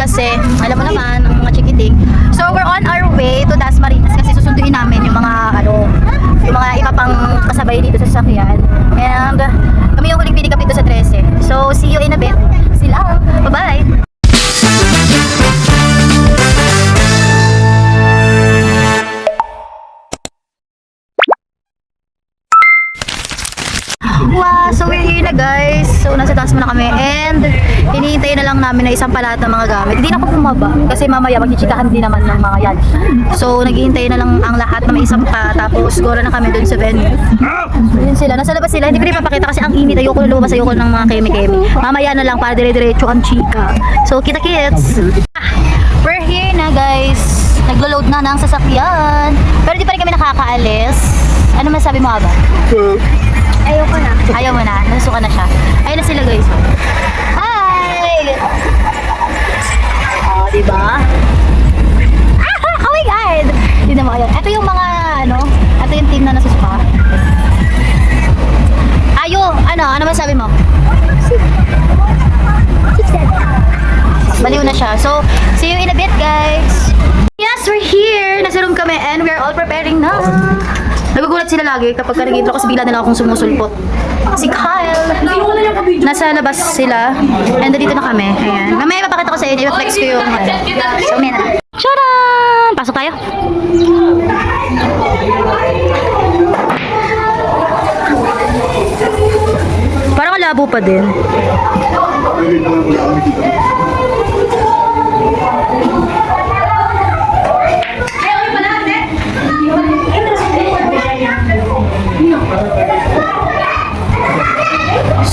kasi alam mo naman ang mga chikiting. So we're on our way to Dasmariñas kasi susunduin namin yung mga yung mga iba pang kasabay dito sa sasakyan. And kami yung huling pinikap dito sa 13. So see you in a bit. Sila. Bye-bye. Wow, so we're here na guys. So nasa taas muna kami and hinihintay na lang namin na isang palat ng mga gamit. Hindi na ako bumaba kasi mamaya magchichikahan din naman ng mga yan. So naghihintay na lang ang lahat na may isang pa, tapos gora na kami dun sa venue. Yun sila, nasa labas sila. Hindi ko rin papakita kasi ang init. Ayoko na lumabas, ayoko ng mga keme-keme. Mamaya na lang para dire-diretso ang chika. So kita kits. We're here na guys. Naglo-load na ng sasakyan. Pero di pa rin kami nakakaalis. Ano masabi mo, Aba? Ayoko na. Ayaw mo na, nasuka na siya. Ayun na sila guys. Hi! Oh, diba? Oh my God! Tignan mo, ayun. Ito yung mga, ito yung team na nasusuka. Ano masabi mo? Baliw na siya. So, see you in a bit guys. Yes, we're here! Nasa room kami and we're all preparing na. Nagugulat sila lagi kapag nag-intro kasi bigla nila akong sumusulpot. Si Kyle. Nasa labas sila. And dito na kami. Ayan. Mamaya ipapakita ko sa inyo. I-flex ko yung So, may na. Tcharan! Pasok tayo. Parang malabo pa din.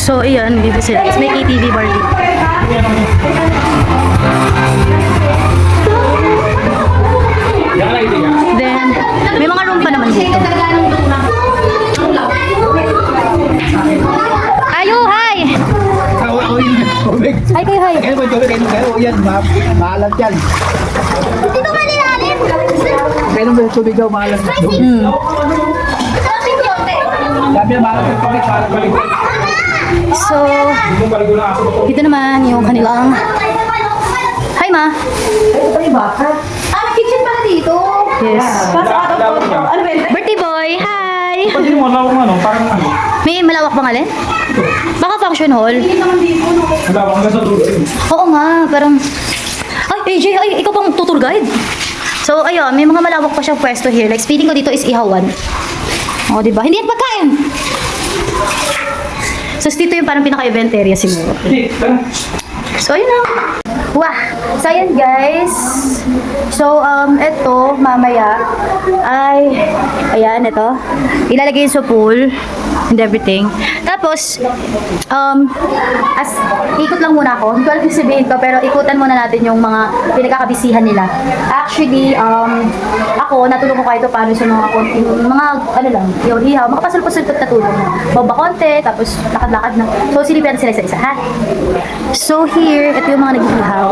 So, ayan, dito sila. Tapos may ATV bar dito. Then, may mga room pa naman dito. Ayo, hi! Hi kayo, hi! Yan, maalat yan. Dito ka nilalim. Kaya nung tubig daw, maalat. Sabi na maalat yung tubig, maalat balik. So, dito naman yung kanilang... Hi, Ma! Kitchen pala dito. Yes. Birthday boy, hi! Pati mo, parang May malawak bang alin? Baka function hall. malawang ka sa tubig. Oo nga, parang... Ay, AJ, ikaw pang tutor guide. So, ayun, may mga malawak pa siyang pwesto here. Like, feeling ko dito is ihawan. O, diba? Hindi yan pagkain! So, dito yung parang pinaka-event area siguro. So, ayun na. Wah! So, ayan guys. So, eto, mamaya, ay, ayan, ito. Ilalagay yun sa pool and everything. Tapos, ikot lang muna ako. Hindi ko alam yung sabihin ko, pero ikutan muna natin yung mga pinagkakabisihan nila. Actually, ako, natulong ko kahit paano sa mga konting, mga, yung ihaw, makapasulpot-sulpot na tulong. Baba konti, tapos lakad-lakad na. So, silipian sila isa-isa, ha? So, here, ito yung mga nag-ihaw.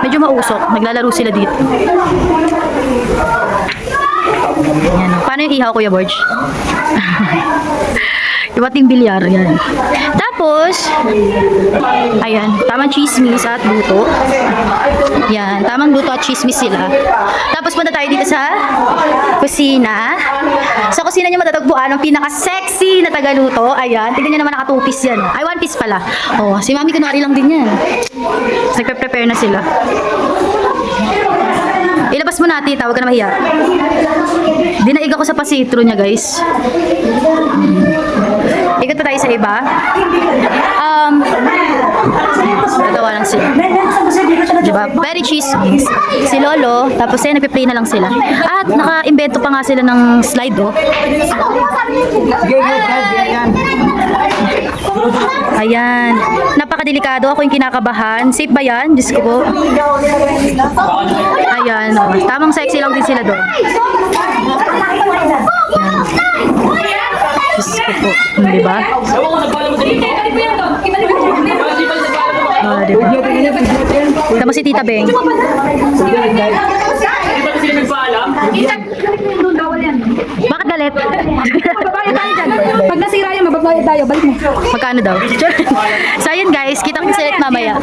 Medyo mausok. Naglalaro sila dito. Yan. Paano yung ihaw, Kuya Borge? Yung ating bilyar, yan. Tapos, ayan, tamang chismis at luto. Yan, tamang luto at chismis sila. Tapos punta tayo dito sa kusina. Sa kusina niyo matatagpuan ang pinaka-sexy na tagaluto. Ayan, tignan niyo naman naka 2 piece yan. Ay, 1 piece pala. Oh, si Mami kunwari lang din yan. Nagpe-prepare na sila. Ilabas mo natin, tawag ka na mahiya. Dinaig ako sa pasitro niya, guys. Ikot pa tayo sa iba. Natawa lang sila. Diba? Very chismis. Si Lolo, tapos ay nagpe-play na lang sila. At naka-invento pa nga sila ng slide, oh. Ayan. Napakadelikado. Ako yung kinakabahan. Safe ba yan? Diyos ko po. Ayan. Oh. Tamang sexy lang din sila doon. Diyos ko po. Diba? Diba? Tama si Tita Beng. Bakit ulit. Magbabayad tayo dyan. Pag nasira yan, magbabayad tayo. Balik mo. Magkano daw? So ayun guys, kita ko ulit mamaya.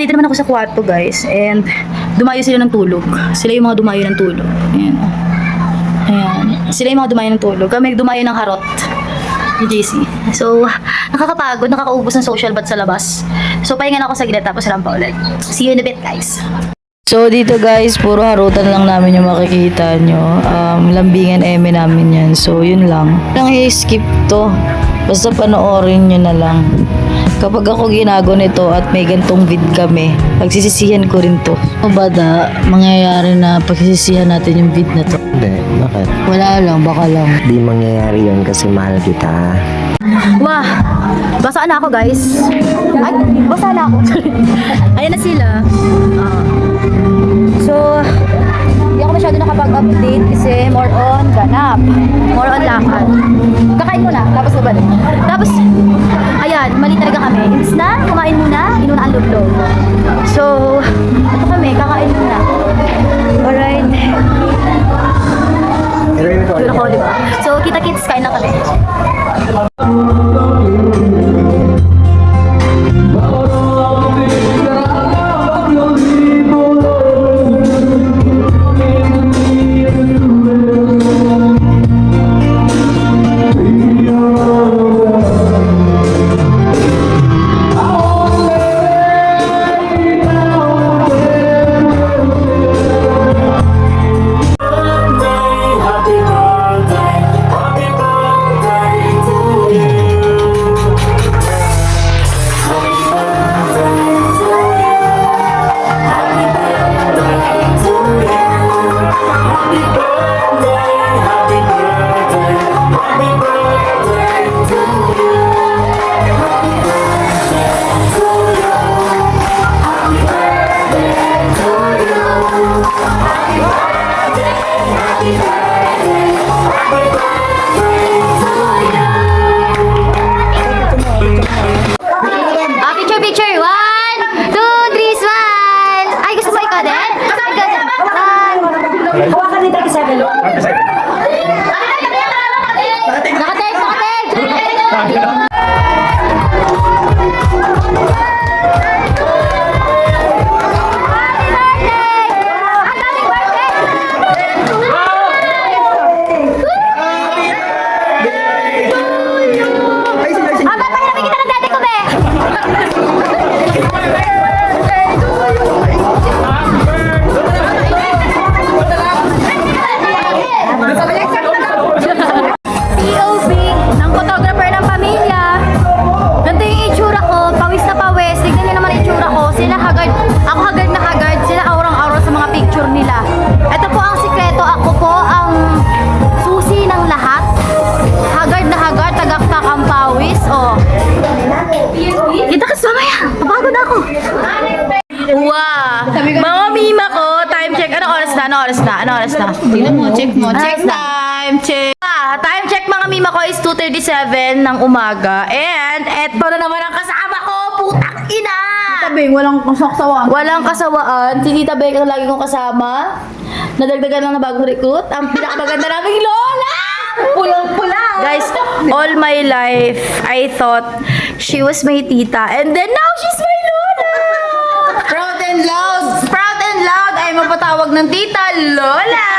Dito naman ako sa kwarto guys, and dumayo sila ng tulog. Sila yung mga dumayo ng tulog. Ayan. Ayan. Sila yung mga dumayo ng tulog. Kami dumayo ng harot ni JC. So, nakakapagod, nakakaubos ng social bath sa labas. So, pahinga na ako sa gilid tapos rampa ulit. See you in a bit guys. So dito guys, puro harutan lang namin yung makikita nyo. Lambingan eme namin yan. So yun lang. Nang i-skip to. Basta panoorin nyo na lang. Kapag ako ginago nito at may gantong vid kami, pagsisisihan ko rin to. O bada, mangyayari na pagsisisihan natin yung vid na to. Hindi, bakit? Wala lang, baka lang. Di mangyayari yun kasi mahal kita. Wah! Basa na ako guys. Ay, basa na ako. Ayan na sila. So, hindi ako masyado nakapag-update kasi more on ganap. More on lakad. Kakain muna, tapos nabalik. Tapos, ayan, mali talaga kami. Imbis na, kumain muna, inuna ang lublog. So, ito kami, kakain muna. Alright. Yun ako, diba? So, kita-kits, kain na kami. Picture. 1, 2, 3, smile! Ay, gusto mo ikaw din? Ikaw din. 1. Hawakan ni 37. Nakatek! POV ng photographer ng pamilya. Ganito yung itsura ko, pawis na pawis. Tignan niyo naman yung itsura ko. Sila hagard, ako hagard na hagard. Sila aurang-aura sa mga picture nila. Ito po ang sikreto. Ako po ang susi ng lahat. Hagard na hagard, tagaktak ang pawis. Oh. Kita ka mamaya. Mapagod ako. Wow! Mga mima ko, time check. Anong oras na? Tingnan mo, check mo. Check time check. Time check mga mima ko is 2:37 ng umaga. And eto na naman ang kasama ko. Putang ina! Tabing, walang kasawaan. Walang kasawaan. Si Tita Bek ang lagi kong kasama. Nadagdagan lang na bagong recruit. Ang pinakamaganda naming lola! Pulang-pula. Guys, all my life, I thought she was my tita. And then now, she's my lola! Proud and loud. Proud and loud ay mapatawag ng tita Lola!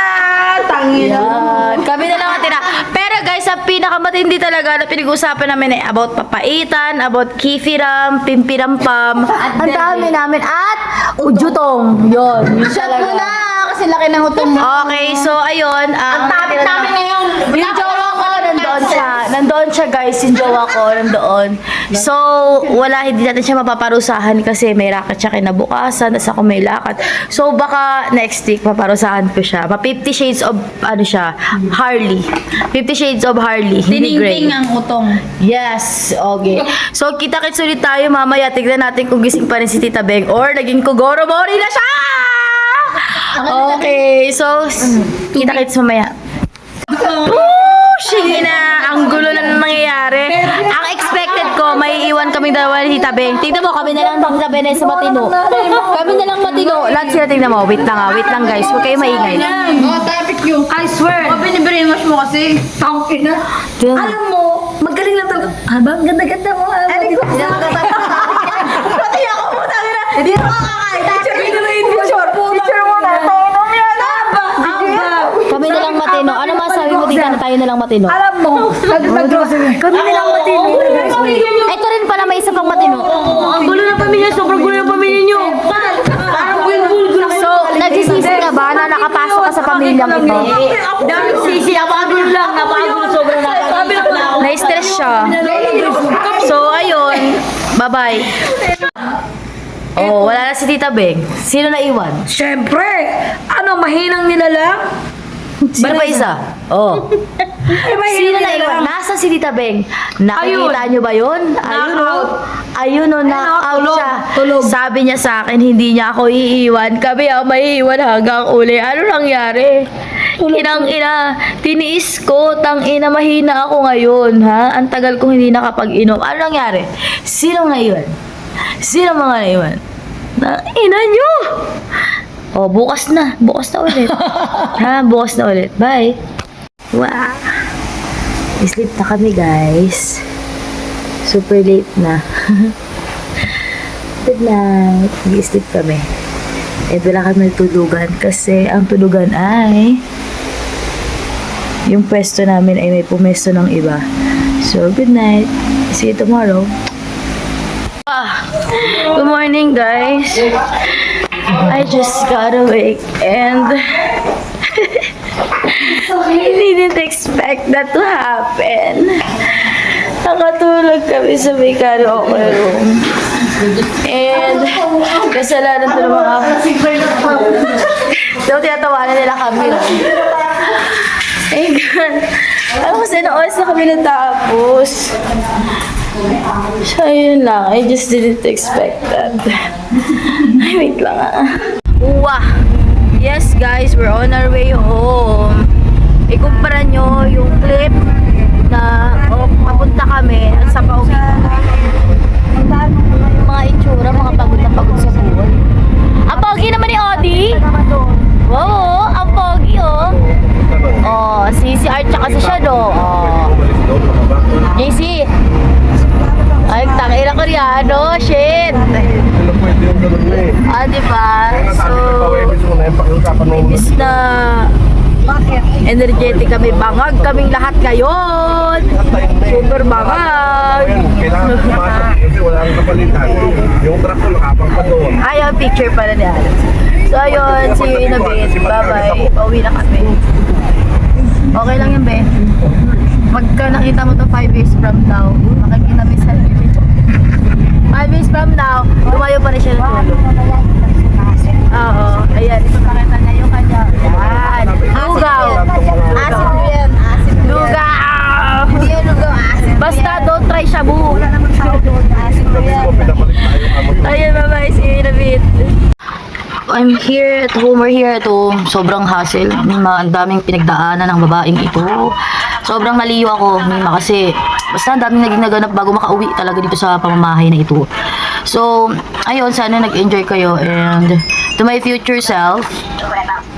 Tangina. Yan. Kami na lang ang tira. Pero guys, ang pinakamatindi talaga na pinag-uusapan namin ay about papaitan, about kifiram, pimpirampam. Ang dami namin. At ujutong. Yun. Shot mo na. Kasi laki ng utong mo. Okay, so ayun. Ang topic namin ngayon. Yung jowa ko, nandoon siya. Nandoon siya guys, yung jowa ko, nandoon. So, hindi natin siya mapaparusahan kasi may racket siya kinabukasan, tapos ako may lakad. So, baka next week paparusahan ko siya. 50 shades of, Harley. 50 shades of Harley. Hindi gray. Tiningting ang utong. Yes, okay. So, kita-kits ulit tayo mamaya. Tignan natin kung gising pa rin si Tita Beng or naging Kogoro Mori na siya! Okay, so, kita-kits mamaya. Sige na, ang gulo na nangyayari. Ang expected ko, may iwan kaming dalawa ni Tita Beng. Tignan mo, kami na lang Tita Beng sa matino. Kami na lang matino. Lahat sila tignan mo. Wait lang guys. Huwag kayo maingay. I swear. Binibrainwash mo kasi. Tangin na. Tignan mo. Alam mo, magaling lang talaga. Habang ganda-ganda mo. Pati ako mo, tangin na. Hindi na makakain. Picture mo na. Kami na lang matino. Ano masabi mo dito na tayo na lang matino? Alam mo, kami nilang matino. Ito rin pala may isa pang matino. Ang gulo ng pamilya. Sobrang gulo ng pamilya nyo. So, nagsisisi ka ba na nakapasok ka sa pamilyang ito? Daming sisi. Napakagulo lang. Napakagulo. Sobrang nakakagulo. Na-stress siya. So, ayun. Bye-bye. Oh, wala na si Tita Beng. Sino na iwan? Siyempre, ano, mahinang nilalang? Sino pa isa? Oh. Sino na iwan? Nasa si Tita Beng? Nakikita nyo ba yun? Ayun o. Ayun o, knock-out siya. Sabi niya sa akin, hindi niya ako iiwan. Kami ang maiiwan hanggang uli. Ano nangyari? Inang-ina, tiniis ko, tang-ina, mahina ako ngayon, ha? Ang tagal kong hindi nakapag-inom. Ano nangyari? Sino naiwan? Sino mga naiwan? Na ina nyo! Oh, bukas na. Bukas na ulit. Ha? Bukas na ulit. Bye. Wow. Sleep na kami, guys. Super late na. Good night. Mag-sleep kami. Eh, wala kami tulugan kasi ang tulugan ay yung pwesto namin ay may pumesto ng iba. So, good night. See you tomorrow. Good morning, guys. I just got awake and I didn't expect that to happen. Nakatulog kami sa may karaoke room. And kasalanan to ng mga so, tinatawanan nila kami. Eh, God. Alam ko, sana oras na kami natapos. So, yun lang. I just didn't expect that. Ay, wait lang Wah! Yes, guys, we're on our way home. Ikumpara nyo yung clip na papunta kami at sa pauwi. Yung mga itsura, mga pagod na pagod sa buwan. Ang pogi naman ni Odi. Wow, ang pogi, oh. Oh, si Art tsaka si Shadow. Oh. JC. Ay, tangina Koreano. Shit. Ah, diba? So, imbis na energetic kami, bangag kaming lahat ngayon. Super bangag. Kailangan pumasok kasi wala nang kapalitan. Yung truck ko nakapang pa doon. Ay, ang picture pala ni Alex. So, ayun, see you in a bit. Bye-bye. Pauwi na kami. Okay lang yun, be. Pagka nakita mo to 5 years from now, makikita mo sa 5 years from now, lumayo pa rin siya ng tulog. Oo. Ayan, ito nakita niya yung kanya. Yan. Lugaw. Acid mo yan. Acid mo yan. Lugaw. Hindi yung lugaw. Acid. Basta don't try shabu. Wala naman tao doon. Acid mo yan. Ayan, bye-bye. See you in a bit. I'm here at home. We're here at home. Sobrang hassle. Ang daming pinagdaanan ng babaeng ito. Sobrang naliyo ako, Mima, kasi basta ang daming naging naganap bago makauwi talaga dito sa pamamahay na ito. So, ayun, sana nag-enjoy kayo and to my future self,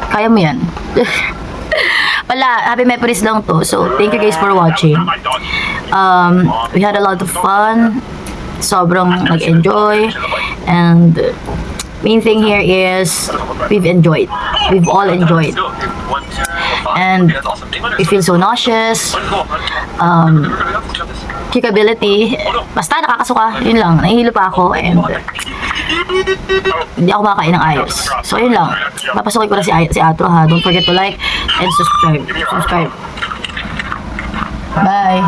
kaya mo yan. Wala, happy memories lang to. So, thank you guys for watching. We had a lot of fun. Sobrang nag-enjoy and main thing here is we've enjoyed. We've all enjoyed. And we feel so nauseous. Kickability. Basta nakakasuka. Yun lang. Nahihilo pa ako and hindi ako makakain ng ayos. So yun lang. Papasukin ko na si Atro, ha. Don't forget to like and subscribe. Bye.